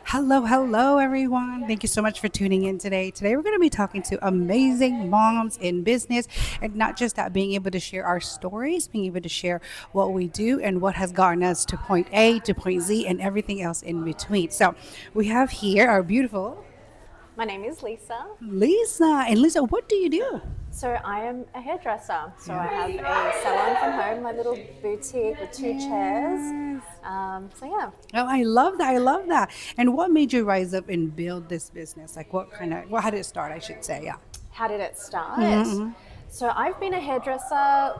Hello, everyone. Thank you so much for tuning in today. Today, we're going to be talking to amazing moms in business, and not just that, being able to share our stories, being able to share what we do and what has gotten us to point A to point Z and everything else in between. So, we have here our beautiful My name is Lisa. Lisa. And Lisa, what do you do? So I am a hairdresser. So I Yeah. have a salon from home, my little boutique with two chairs. Yes. So yeah, Oh, I love that. I love that. And what made you rise up and build this business? Like, how did it start? I should say, yeah. how did it start? Mm-hmm. So I've been a hairdresser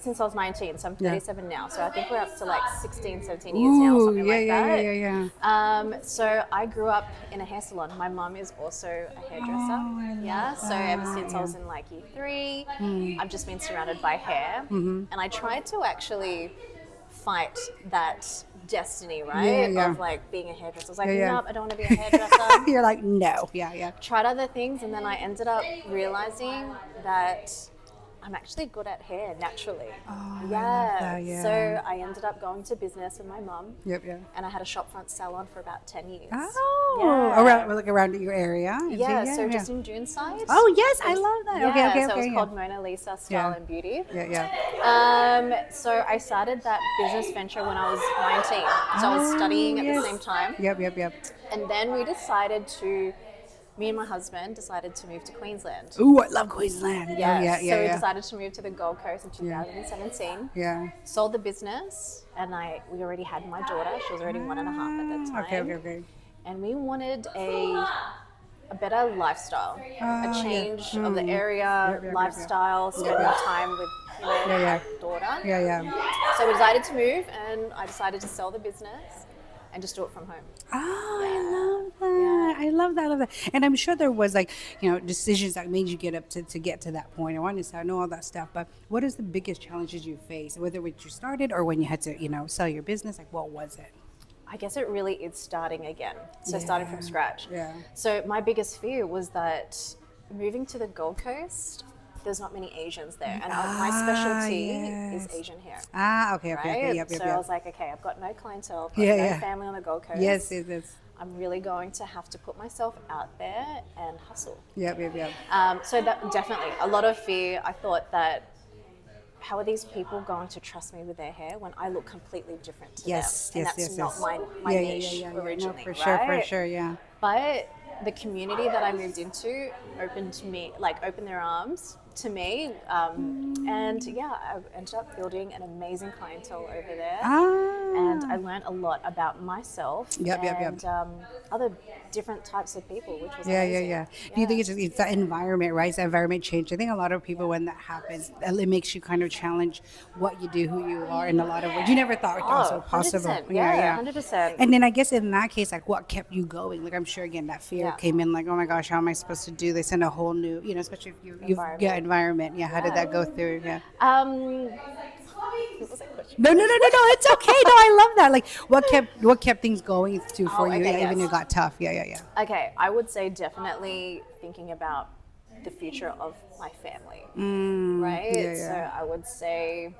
since I was 19, so I'm Yeah. 37 now. So I think we're up to like 16, 17 years now, or Ooh, something yeah, like yeah, yeah, that. yeah, yeah. So I grew up in a hair salon. My mum is also a hairdresser. Oh, I Yeah, love so ever that. since I Yeah. was in like year three, I've just been surrounded by hair. And I tried to actually fight that destiny, Yeah, right? yeah. Of like being a hairdresser. I was like, Yeah, yeah. nope, I don't want to be a hairdresser. You're like, no. Yeah, yeah. Tried other things, and then I ended up realizing that I'm actually good at hair naturally. Oh, I love Yeah. that. Yeah. So I ended up going to business with my mum, Yep, yeah. and I had a shopfront salon for about 10 years. Oh, Yeah. around your area. Yeah, Yeah, so yeah. just in June side. Oh, yes, It I was- love that. Yeah, Okay, okay, so it okay. was Yeah. called Mona Lisa Style Yeah. Beauty. Yeah, yeah. So I started that business venture when I was 19. So I was studying at yes. the same time. Yep, yep, yep. And then me and my husband decided to move to Queensland. Ooh, I love Queensland. Yes. Oh, yeah, So yeah, we yeah. decided to move to the Gold Coast in 2017. Yeah. Sold the business, and we already had my daughter. She was already 1.5 at that time. Okay, okay, okay. And we wanted a better lifestyle, a Oh, change yeah. of the area, Yep. lifestyle, spend more time with Yeah, yeah. my daughter. Yeah, yeah. So we decided to move, and I decided to sell the business and just do it from home. Oh, I love that. I love that. I love that. And I'm sure there was like, decisions that made you get up to get to that point. I wanted to know all that stuff, but what is the biggest challenges you faced, whether when you started or when you had to, sell your business? Like, what was it? I guess it really is starting again. So starting from scratch. Yeah. So my biggest fear was that moving to the Gold Coast, there's not many Asians there, and my specialty is yes. Asian hair. Ah, okay, okay, Right? okay. Yep, yep, So I yep. was like, okay, I've got no clientele, I've got Yeah, no yeah. family on the Gold Coast. Yes, it is. I'm really going to have to put myself out there and hustle. Yep, yep, yep. So that definitely a lot of fear. I thought that, how are these people going to trust me with their hair when I look completely different to Yes, them? And yes, that's yes, not yes. my Yeah, niche yeah, yeah, yeah. originally, No, for right? sure, yeah. But the community that I moved into opened their arms to me, and yeah, I ended up building an amazing clientele over there. And I learned a lot about myself Yep, yep, yep. and other different types of people, which was Yeah, amazing. yeah. Do you think it's that environment, right? It's that environment change. I think a lot of people, when that happens, it makes you kind of challenge what you do, who you are in a lot of ways. You never thought it was so possible. 100%, yeah, 100%. And then I guess in that case, like what kept you going? Like I'm sure again that fear Yeah. came in, like, oh my gosh, how am I supposed to do this in a whole new, especially if you've Environment. got environment. Yeah, how did that go through? Yeah. What was that question? No, it's okay. No, I love that. Like what kept things going through for you, okay, even yes. it got tough. Yeah. Okay, I would say definitely thinking about the future of my family, right? yeah, yeah. So I would say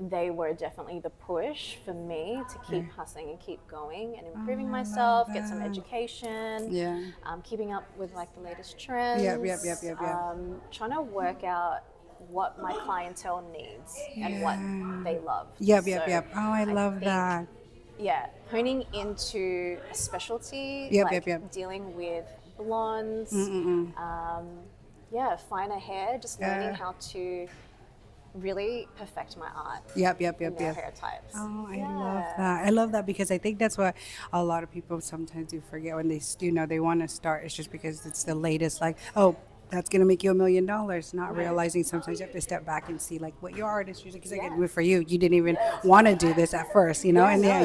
they were definitely the push for me to keep hustling and keep going and improving myself, get some education, Yeah. keeping up with like the latest trends. Yep. Trying to work out what my clientele needs and what they love. Yep. So Oh, I love think, that. Yeah, honing into a specialty, Yep, yep. dealing with blondes, finer hair, just learning how to really perfect my art Yep. in their hair types. Oh, I love that. I love that because I think that's what a lot of people sometimes do forget when they they want to start. It's just because it's the latest, like, oh, that's going to make you $1 million. Not realizing sometimes you have to step back and see like what your artistry is. Because again, for you didn't even want to do this at first, and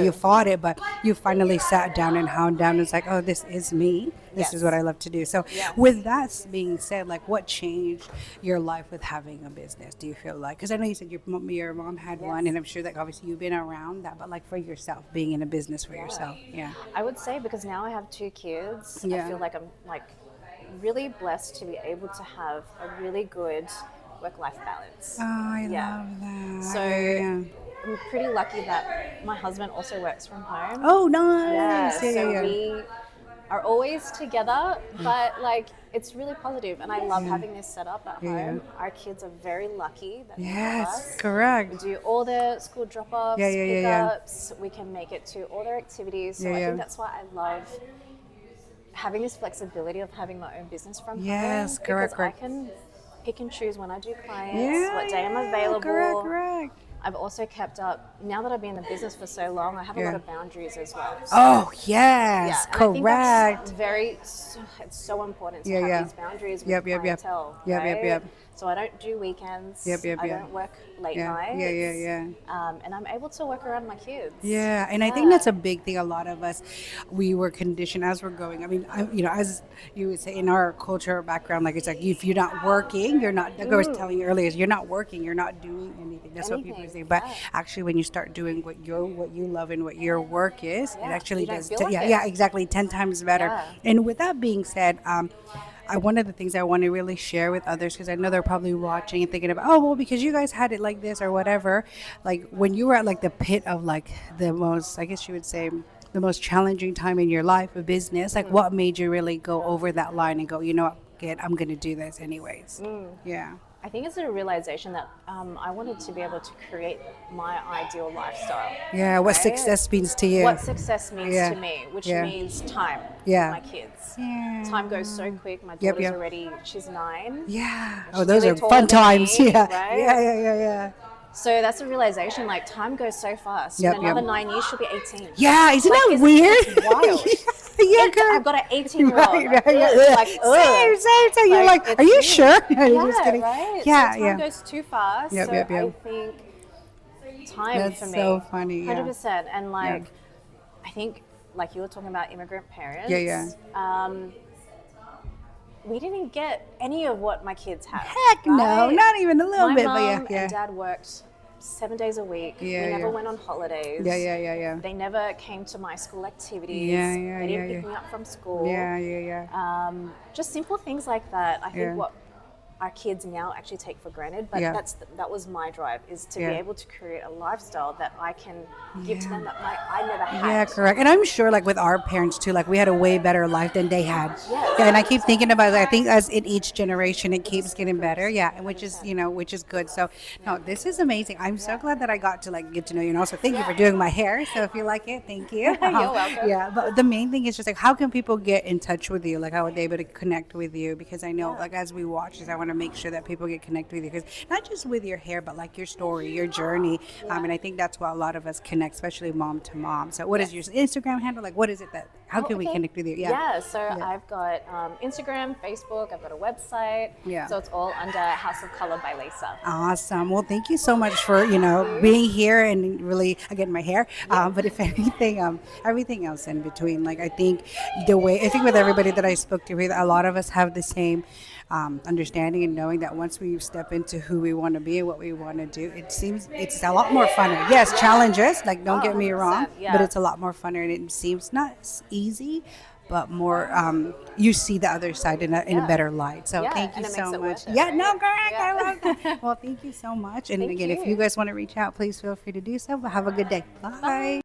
you fought it, but you finally sat down and hound down. And it's like, oh, this is me. This is what I love to do. So, with that being said, like, what changed your life with having a business? Do you feel like? Because I know you said your mom had one, and I'm sure that obviously you've been around that, but like for yourself, being in a business for yourself, I would say because now I have 2 kids, Yeah. I feel like I'm really blessed to be able to have a really good work-life balance. Oh, I love that. So Yeah. I'm pretty lucky that my husband also works from home. Oh, Yeah, nice. Yeah, so yeah, yeah. we are always together, but like it's really positive, and I love having this set up at Yeah, yeah. home. Our kids are very lucky that they have Yes, us. We correct. do all their school drop-offs, Yeah, yeah, yeah, yeah. pickups. We can make it to all their activities. So Yeah, I yeah. think that's why I love having this flexibility of having my own business from Yes, home, correct, because I correct. can pick and choose when I do clients, Yeah, what day I'm yeah, available. correct, correct. I've also kept up, now that I've been in the business for so long, I have a Yeah. lot of boundaries as well. So, Oh, yeah, yes, and I think that's correct. it's so important to Yeah, have yeah. these boundaries with Yep, yep, yep. clientele, Yep, right? yep, yep. So I don't do weekends. Yep, yep, I yep. don't work late Yeah, nights. yeah, yeah, yeah. And I'm able to work around my kids. Yeah, and I think that's a big thing. A lot of us, we were conditioned as we're going. I mean, as you would say, in our culture or background, like it's like if you're not working, you're not. Like I was telling you earlier, you're not working, you're not doing anything. That's what people Anything, say. But yeah. actually, when you start doing what you love and what your work is, it Yeah, actually you don't does. feel like it. Yeah, exactly, 10 times better. Yeah. And with that being said, one of the things I want to really share with others, because I know they're probably watching and thinking about, oh, well, because you guys had it like this or whatever. Like when you were at like the pit of like the most, I guess you would say, the most challenging time in your life of business, like what made you really go over that line and go, you know what, good, I'm going to do this anyways. Yeah. I think it's a realization that I wanted to be able to create my ideal lifestyle. Yeah. What right? success means to you. What success means Yeah. to me, which Yeah. means time Yeah. with my kids. Yeah. Time goes so quick. My Yep, daughter's yep. already, she's 9. Yeah. She's Oh, those really are taller fun than times. me, Yeah. right? Yeah. Yeah. Yeah. Yeah. So that's a realization, like time goes so fast. Yep, In another yep. 9 years, she'll be 18. Yeah. Isn't Like, that it's weird? wild. Yeah, I've got an 18-year-old. Right, right, right. Like, Same. You're like, it's are you huge. sure? Yeah, Just kidding. right? Yeah, so time yeah. goes too fast. Yep, so yep, yep. I think time That's for me. so funny, yeah. 100%. And like, I think, like you were talking about immigrant parents. Yeah, We didn't get any of what my kids have. Heck no, right? not even a little My bit, mom but yeah. and dad worked 7 days a week. Yeah, we never yeah. went on holidays. Yeah. They never came to my school activities. Yeah, They didn't yeah. pick me up from school. Yeah. Just simple things like that. I think Yeah. what our kids now actually take for granted, but Yeah. that was my drive, is to Yeah. be able to create a lifestyle that I can give to Yeah. them that I never had. Yeah, correct. And I'm sure, like with our parents too, like we had a way better life than they had. Yes. Yeah, and I keep thinking about it. I think as in each generation, it keeps getting better. Yeah, and which is which is good. So, no, this is amazing. I'm so glad that I got to like get to know you, and also thank you for doing my hair. So if you like it, thank you. You're welcome. Yeah, but the main thing is just like how can people get in touch with you? Like how are they able to connect with you? Because I know, like as we watch this, I want to make sure that people get connected with you, because not just with your hair, but like your story, your journey. And I think that's what a lot of us connect, especially mom to mom. So what is your Instagram handle? Like what is it that, how can we Okay. connect with you? So I've got Instagram, Facebook, I've got a website. Yeah. So it's all under House of Color by Lisa. Awesome. Well, thank you so much for, being here and really, again, my hair. But if anything, everything else in between. Like, I think with everybody that I spoke to, a lot of us have the same understanding and knowing that once we step into who we want to be and what we want to do, it's a lot more funner. Yes, challenges, like don't get me wrong, 100%, yeah. but it's a lot more funner, and it seems not as easy, but more you see the other side in a better light. So Yeah, thank you and it so makes it much. worth it, Yeah, right? no, correct. Yeah. I love that. Well, thank you so much. And Thank again, if you. you guys want to reach out, please feel free to do so. But have a good day. Bye.